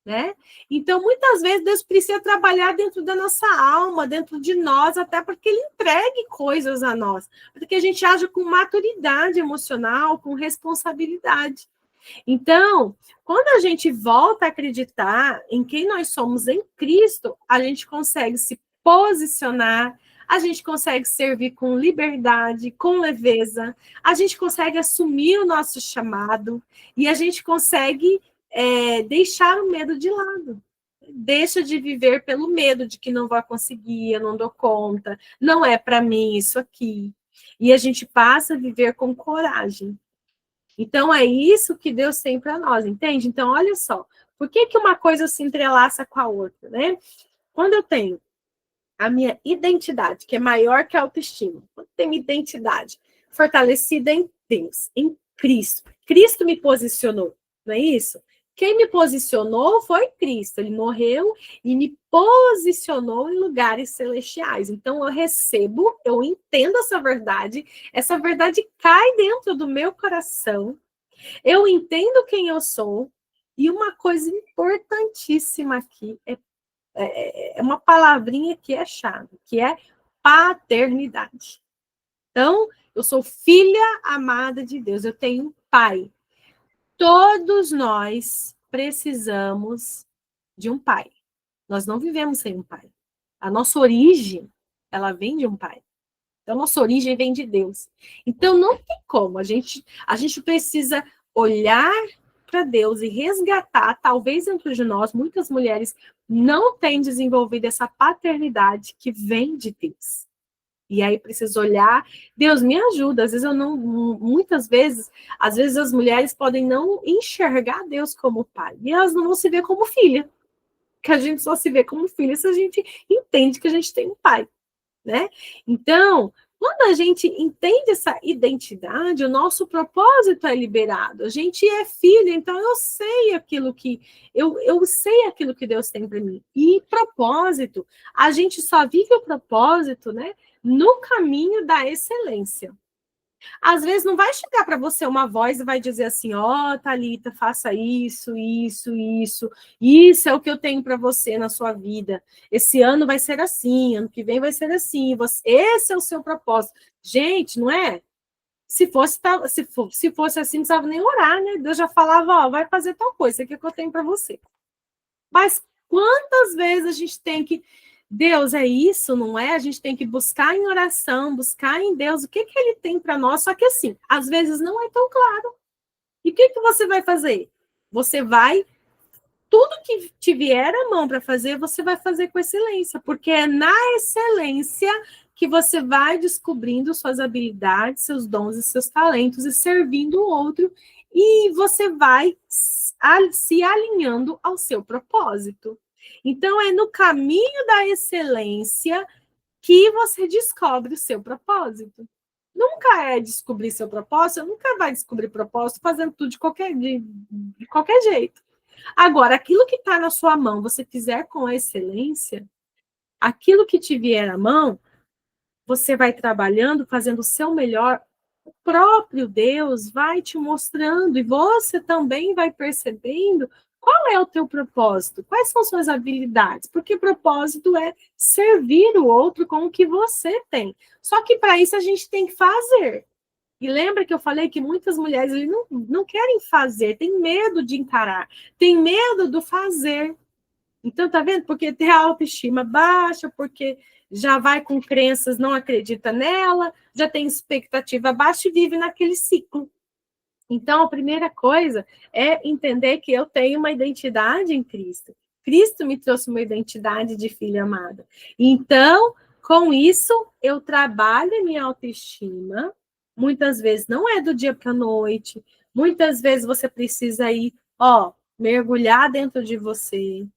Né? Então, muitas vezes, Deus precisa trabalhar dentro da nossa alma, dentro de nós, até porque Ele entregue coisas a nós, porque a gente age com maturidade emocional, com responsabilidade. Então, quando a gente volta a acreditar em quem nós somos em Cristo, a gente consegue se posicionar, a gente consegue servir com liberdade, com leveza, a gente consegue assumir o nosso chamado e a gente consegue deixar o medo de lado. Deixa de viver pelo medo de que não vai conseguir, eu não dou conta, não é para mim isso aqui. E a gente passa a viver com coragem. Então, é isso que Deus tem para nós, entende? Então, olha só, por que uma coisa se entrelaça com a outra, né? Quando eu tenho a minha identidade, que é maior que a autoestima, quando eu tenho minha identidade fortalecida em Deus, em Cristo, Cristo me posicionou, não é isso? Quem me posicionou foi Cristo, ele morreu e me posicionou em lugares celestiais. Então, eu recebo, eu entendo essa verdade cai dentro do meu coração, eu entendo quem eu sou, e uma coisa importantíssima aqui é uma palavrinha que é chave, que é paternidade. Então, eu sou filha amada de Deus, eu tenho um pai. Todos nós precisamos de um pai. Nós não vivemos sem um pai. A nossa origem, ela vem de um pai. Então, a nossa origem vem de Deus. Então, não tem como. A gente precisa olhar para Deus e resgatar, talvez dentro de nós, muitas mulheres não têm desenvolvido essa paternidade que vem de Deus. E aí precisa olhar, Deus me ajuda, às vezes muitas vezes, às vezes as mulheres podem não enxergar Deus como pai, e elas não vão se ver como filha, que a gente só se vê como filha se a gente entende que a gente tem um pai, né? Então, quando a gente entende essa identidade, o nosso propósito é liberado. A gente é filho, então eu sei aquilo que Deus tem para mim. E propósito, a gente só vive o propósito, né, no caminho da excelência. Às vezes não vai chegar para você uma voz e vai dizer assim, ó, Thalita, faça isso, isso, isso. Isso é o que eu tenho para você na sua vida. Esse ano vai ser assim, ano que vem vai ser assim. Esse é o seu propósito. Gente, não é? Se fosse assim, não precisava nem orar, né? Deus já falava, ó, vai fazer tal coisa, isso aqui é o que eu tenho para você. Mas quantas vezes a gente tem que Deus é isso, não é? A gente tem que buscar em oração, buscar em Deus o que Ele tem para nós. Só que assim, às vezes não é tão claro. E o que você vai fazer? Você vai, tudo que te vier à mão para fazer, você vai fazer com excelência, porque é na excelência que você vai descobrindo suas habilidades, seus dons e seus talentos e servindo o outro, e você vai se alinhando ao seu propósito. Então, é no caminho da excelência que você descobre o seu propósito. Nunca é descobrir seu propósito, nunca vai descobrir propósito fazendo tudo de qualquer jeito. Agora, aquilo que está na sua mão, você fizer com excelência, aquilo que te vier à mão, você vai trabalhando, fazendo o seu melhor, o próprio Deus vai te mostrando e você também vai percebendo qual é o teu propósito, quais são suas habilidades, porque propósito é servir o outro com o que você tem. Só que para isso a gente tem que fazer. E lembra que eu falei que muitas mulheres não querem fazer, tem medo de encarar, tem medo do fazer. Então, tá vendo? Porque tem a autoestima baixa, porque já vai com crenças, não acredita nela, já tem expectativa baixa e vive naquele ciclo. Então, a primeira coisa é entender que eu tenho uma identidade em Cristo. Cristo me trouxe uma identidade de filha amada. Então, com isso, eu trabalho a minha autoestima. Muitas vezes não é do dia para a noite. Muitas vezes você precisa ir, mergulhar dentro de você.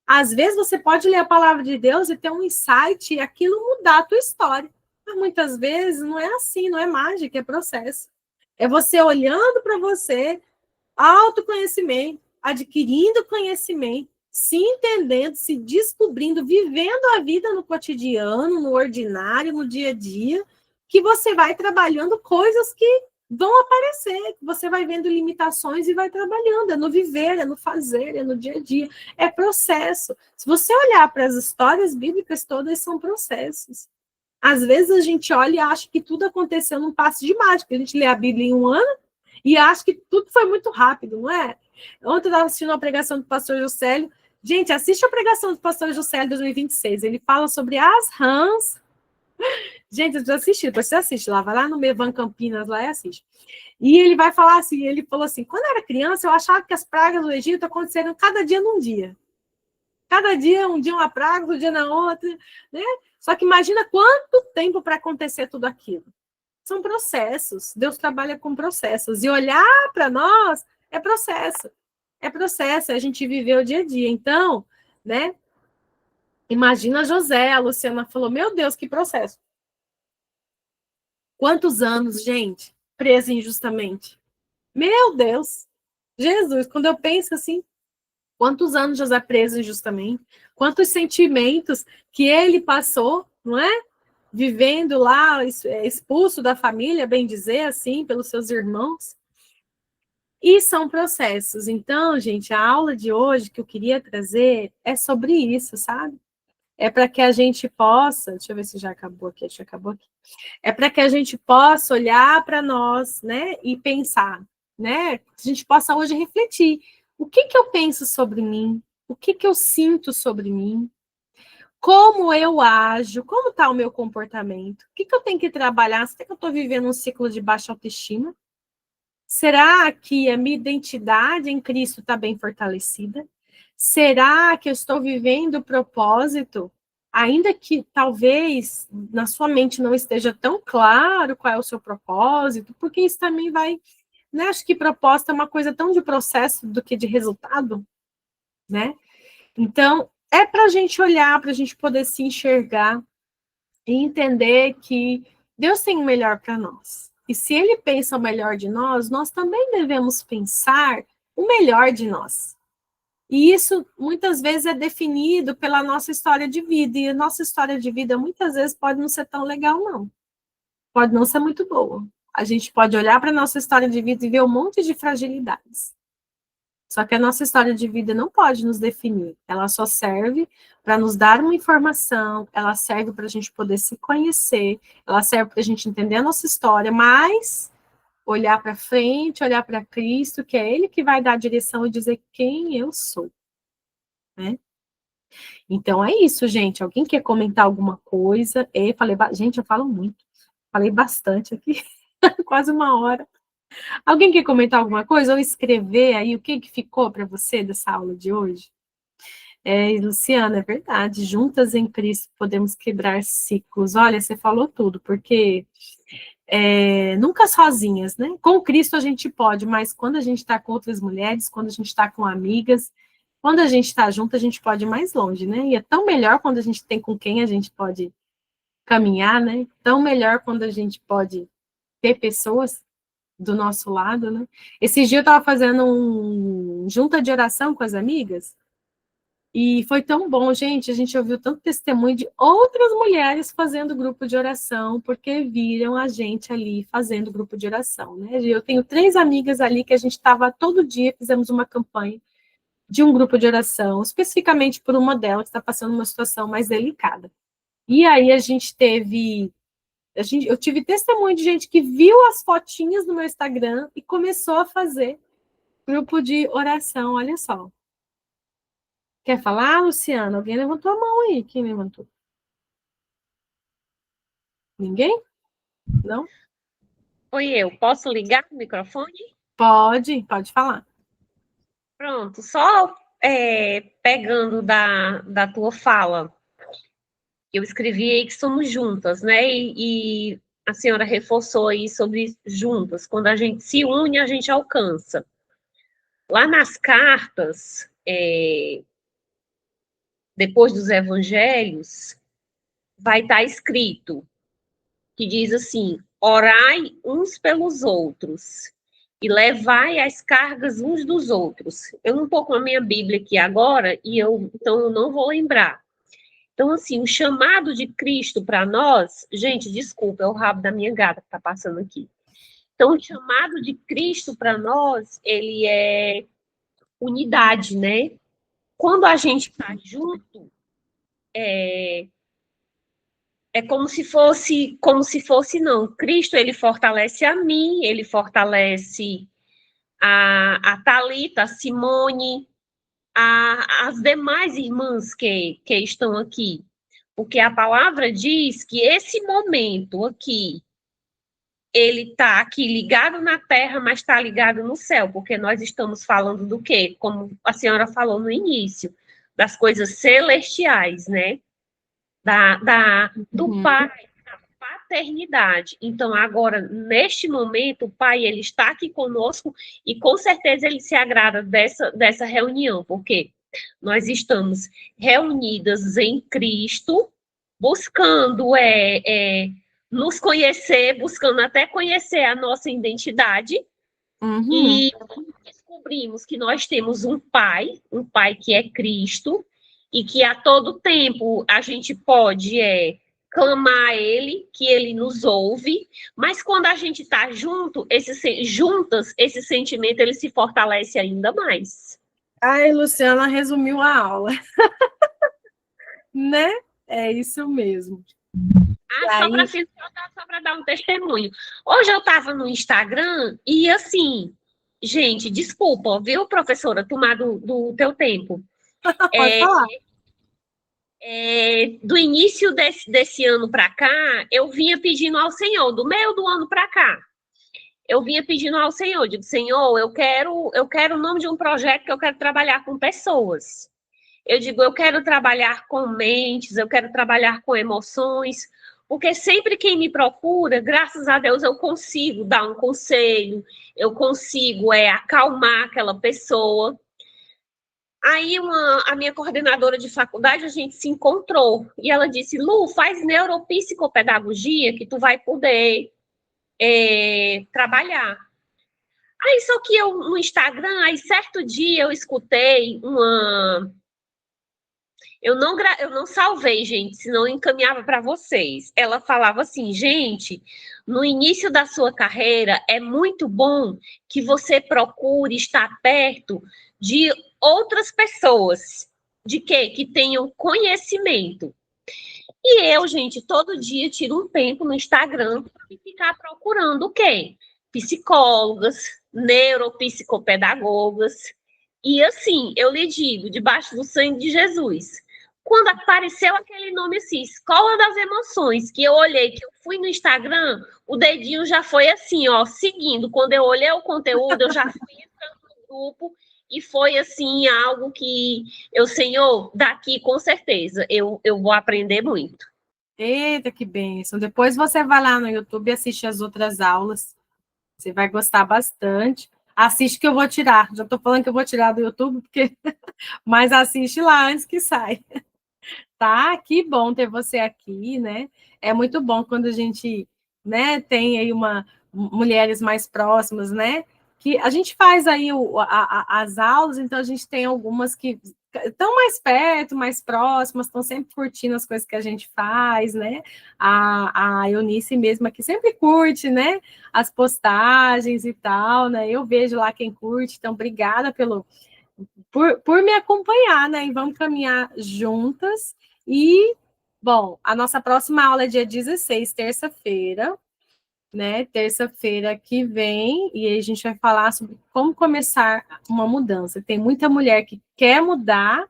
Às vezes você pode ler a palavra de Deus e ter um insight e aquilo mudar a tua história. Mas muitas vezes não é assim, não é mágica, é processo. É você olhando para você, autoconhecimento, adquirindo conhecimento, se entendendo, se descobrindo, vivendo a vida no cotidiano, no ordinário, no dia a dia, que você vai trabalhando coisas que vão aparecer, que você vai vendo limitações e vai trabalhando. É no viver, é no fazer, é no dia a dia. É processo. Se você olhar para as histórias bíblicas, todas são processos. Às vezes a gente olha e acha que tudo aconteceu num passe de mágica. A gente lê a Bíblia em um ano e acha que tudo foi muito rápido, não é? Ontem eu estava assistindo uma pregação do pastor Juscelio. Gente, assiste a pregação do pastor Juscelio de 2026. Ele fala sobre as rãs. Gente, eu já assisti, depois você assiste lá, vai lá no Mevan Campinas lá e assiste. E ele vai falar assim, ele falou assim, quando eu era criança, eu achava que as pragas do Egito aconteceram cada dia num dia. Cada dia, um dia uma praga, outro dia na outra, né? Só que imagina quanto tempo para acontecer tudo aquilo. São processos. Deus trabalha com processos. E olhar para nós é processo. É processo, a gente viver o dia a dia. Então, né? Imagina José, a Luciana falou, meu Deus, que processo. Quantos anos, gente, preso injustamente? Meu Deus! Jesus, quando eu penso assim, quantos anos José preso injustamente? Quantos sentimentos que ele passou, não é? Vivendo lá, expulso da família, bem dizer assim, pelos seus irmãos. E são processos. Então, gente, a aula de hoje que eu queria trazer é sobre isso, sabe? É para que a gente possa, deixa eu ver se já acabou aqui, acho que acabou aqui. É para que a gente possa olhar para nós, né, e pensar, né? Que a gente possa hoje refletir. O que que eu penso sobre mim? O que que eu sinto sobre mim? Como eu ajo? Como está o meu comportamento? O que que eu tenho que trabalhar? Será que eu estou vivendo um ciclo de baixa autoestima? Será que a minha identidade em Cristo está bem fortalecida? Será que eu estou vivendo o propósito? Ainda que talvez na sua mente não esteja tão claro qual é o seu propósito, porque isso também vai, né? Acho que propósito é uma coisa tão de processo do que de resultado, né? Então, é para a gente olhar, para a gente poder se enxergar e entender que Deus tem o melhor para nós. E se Ele pensa o melhor de nós, nós também devemos pensar o melhor de nós. E isso, muitas vezes, é definido pela nossa história de vida. E a nossa história de vida, muitas vezes, pode não ser tão legal, não. Pode não ser muito boa. A gente pode olhar para a nossa história de vida e ver um monte de fragilidades. Só que a nossa história de vida não pode nos definir. Ela só serve para nos dar uma informação, ela serve para a gente poder se conhecer, ela serve para a gente entender a nossa história, mas olhar para frente, olhar para Cristo, que é Ele que vai dar a direção e dizer quem eu sou. Né? Então é isso, gente. Alguém quer comentar alguma coisa? Gente, eu falo muito. Falei bastante aqui, quase uma hora. Alguém quer comentar alguma coisa ou escrever aí o que ficou para você dessa aula de hoje? Luciana, é verdade. Juntas em Cristo podemos quebrar ciclos. Olha, você falou tudo, porque nunca sozinhas, né? Com Cristo a gente pode, mas quando a gente está com outras mulheres, quando a gente está com amigas, quando a gente está junto, a gente pode ir mais longe, né? E é tão melhor quando a gente tem com quem a gente pode caminhar, né? Tão melhor quando a gente pode ter pessoas do nosso lado, né? Esse dia eu estava fazendo junta de oração com as amigas e foi tão bom, gente. A gente ouviu tanto testemunho de outras mulheres fazendo grupo de oração, porque viram a gente ali fazendo grupo de oração, né? Eu tenho 3 amigas ali que a gente estava todo dia, fizemos uma campanha de um grupo de oração, especificamente por uma delas que está passando uma situação mais delicada. E aí a gente teve eu tive testemunho de gente que viu as fotinhas no meu Instagram e começou a fazer grupo de oração, olha só. Quer falar, Luciana? Alguém levantou a mão aí. Quem levantou? Ninguém? Não? Oi, eu posso ligar o microfone? Pode falar. Pronto, só pegando da tua fala, eu escrevi aí que somos juntas, né? E a senhora reforçou aí sobre juntas. Quando a gente se une, a gente alcança. Lá nas cartas, depois dos evangelhos, vai estar escrito que diz assim: orai uns pelos outros e levai as cargas uns dos outros. Eu não estou com a minha Bíblia aqui agora, então eu não vou lembrar. Então, assim, o chamado de Cristo para nós, gente, desculpa, é o rabo da minha gata que está passando aqui. Então, o chamado de Cristo para nós, ele é unidade, né? Quando a gente está junto, é como se fosse não. Cristo, ele fortalece a mim, ele fortalece a Thalita, a Simone, as demais irmãs que estão aqui. Porque a palavra diz que esse momento aqui, ele está aqui ligado na terra, mas está ligado no céu, porque nós estamos falando do quê? Como a senhora falou no início, das coisas celestiais, né? Do Pai, da paternidade. Então, agora, neste momento, o Pai, ele está aqui conosco e, com certeza, ele se agrada dessa reunião, porque nós estamos reunidas em Cristo, buscando nos conhecer, buscando até conhecer a nossa identidade, e descobrimos que nós temos um Pai que é Cristo, e que a todo tempo a gente pode clamar a Ele, que Ele nos ouve, mas quando a gente está juntas, esse sentimento ele se fortalece ainda mais. Ai, Luciana resumiu a aula. Né? É isso mesmo. Só para dar um testemunho. Hoje eu estava no Instagram e, assim, gente, desculpa, viu, professora, tomar do teu tempo. Pode falar. Do início desse ano para cá, eu vinha pedindo ao Senhor, do meio do ano para cá, eu vinha pedindo ao Senhor, digo, Senhor, eu quero o nome de um projeto que eu quero trabalhar com pessoas. Eu digo, eu quero trabalhar com mentes, eu quero trabalhar com emoções, porque sempre quem me procura, graças a Deus, eu consigo dar um conselho, eu consigo acalmar aquela pessoa. Aí a minha coordenadora de faculdade, a gente se encontrou, e ela disse, Lu, faz neuropsicopedagogia que tu vai poder trabalhar. Aí, só que eu, no Instagram, aí certo dia eu escutei eu não salvei, gente, senão eu encaminhava para vocês. Ela falava assim, gente, no início da sua carreira, é muito bom que você procure estar perto de outras pessoas. De quê? Que tenham conhecimento. E eu, gente, todo dia tiro um tempo no Instagram para ficar procurando o quê? Psicólogas, neuropsicopedagogas. E assim, eu lhe digo, debaixo do sangue de Jesus, quando apareceu aquele nome assim, Escola das Emoções, que eu olhei, que eu fui no Instagram, o dedinho já foi assim, ó, seguindo. Quando eu olhei o conteúdo, eu já fui entrando no grupo e foi assim, algo que eu, Senhor, daqui com certeza, eu vou aprender muito. Eita, que bênção. Depois você vai lá no YouTube e assiste as outras aulas. Você vai gostar bastante. Assiste que eu vou tirar. Já estou falando que eu vou tirar do YouTube, porque... mas assiste lá antes que saia. Tá? Que bom ter você aqui, né? É muito bom quando a gente, né, tem aí mulheres mais próximas, né? Que a gente faz aí as aulas, então a gente tem algumas que estão mais perto, mais próximas, estão sempre curtindo as coisas que a gente faz, né? A Eunice mesmo aqui sempre curte, né? As postagens e tal, né? Eu vejo lá quem curte, então obrigada por me acompanhar, né? E vamos caminhar juntas. E, bom, a nossa próxima aula é dia 16, terça-feira, né? Terça-feira que vem, e aí a gente vai falar sobre como começar uma mudança. Tem muita mulher que quer mudar,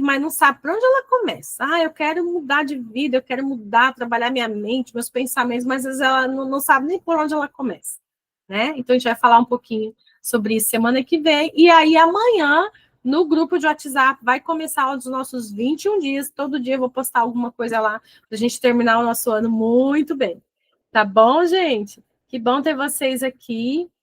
mas não sabe por onde ela começa. Ah, eu quero mudar de vida, eu quero mudar, trabalhar minha mente, meus pensamentos, mas às vezes ela não sabe nem por onde ela começa, né? Então a gente vai falar um pouquinho sobre isso semana que vem, e aí amanhã, no grupo de WhatsApp, vai começar os nossos 21 dias, todo dia eu vou postar alguma coisa lá, para a gente terminar o nosso ano muito bem. Tá bom, gente? Que bom ter vocês aqui,